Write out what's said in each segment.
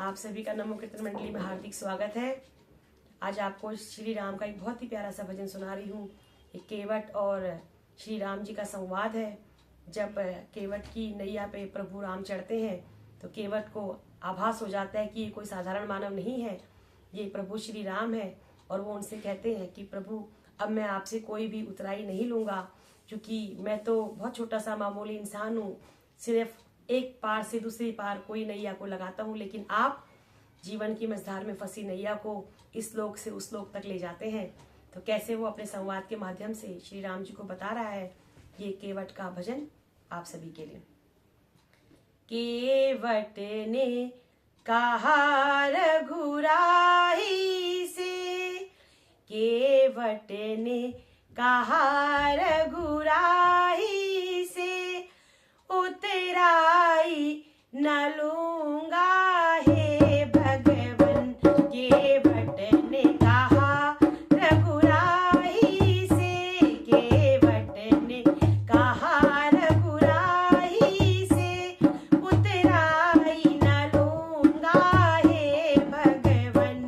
आप सभी का नमो कीर्तन मंडली में हार्दिक स्वागत है। आज आपको श्री राम का एक बहुत ही प्यारा सा भजन सुना रही हूँ। एक केवट और श्री राम जी का संवाद है। जब केवट की नैया पे प्रभु राम चढ़ते हैं तो केवट को आभास हो जाता है कि ये कोई साधारण मानव नहीं है, ये प्रभु श्री राम है। और वो उनसे कहते हैं कि प्रभु अब मैं आपसे कोई भी उतराई नहीं लूँगा, क्योंकि मैं तो बहुत छोटा सा मामूली इंसान हूँ, सिर्फ एक पार से दूसरी पार कोई नैया को लगाता हूँ, लेकिन आप जीवन की मझधार में फंसी नैया को इस लोक से उस लोक तक ले जाते हैं। तो कैसे वो अपने संवाद के माध्यम से श्री राम जी को बता रहा है, ये केवट का भजन आप सभी के लिए। केवट ने कहा रघुराई से, केवट ने कहा रघुराई से, उतराई न लूंगा हे भगवन। केवट ने कहा रघुराई से, केवट ने कहा रघुराई से, उतराई न लूंगा हे भगवन,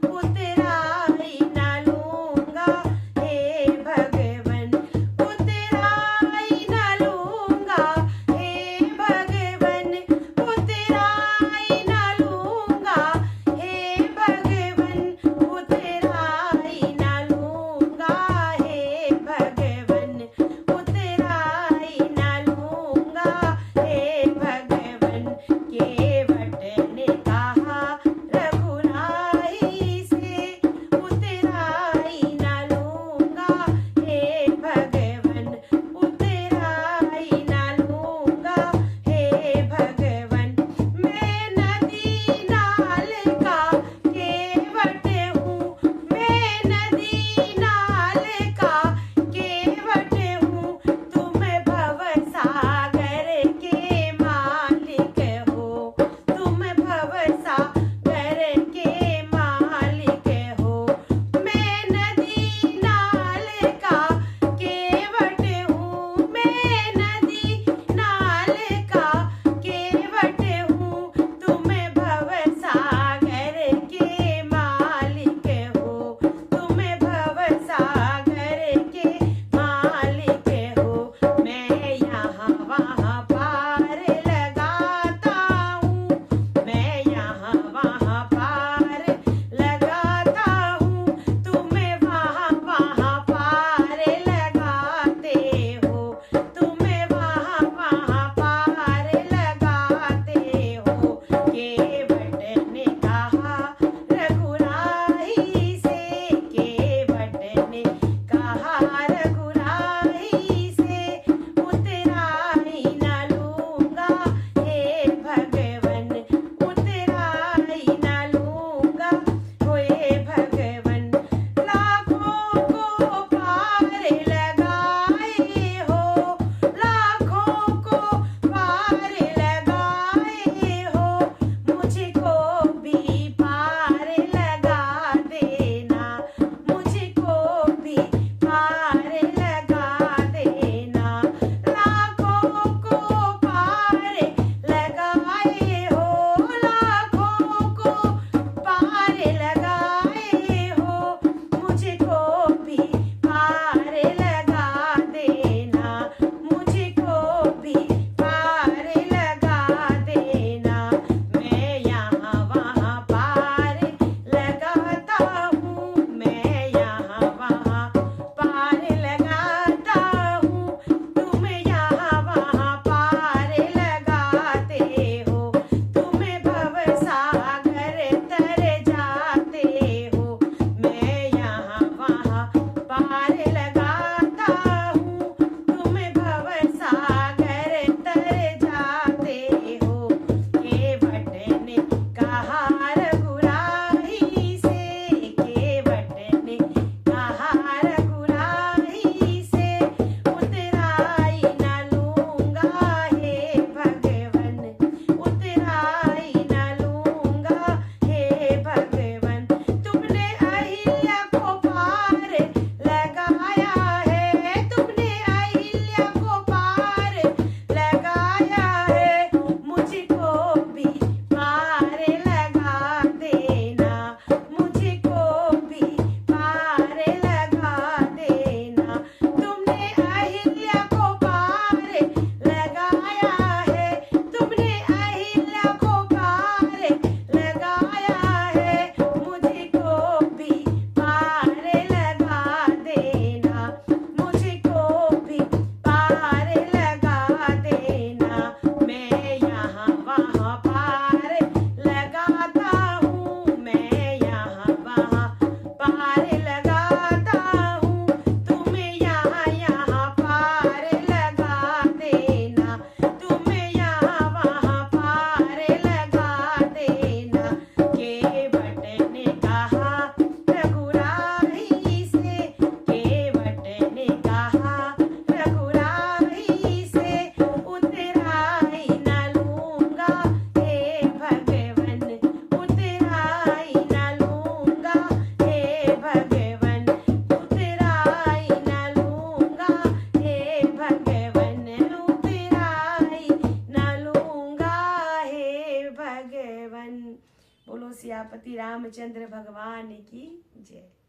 उतराई न लूंगा हे भगवन, उतराई सियापति रामचंद्र भगवान की जय।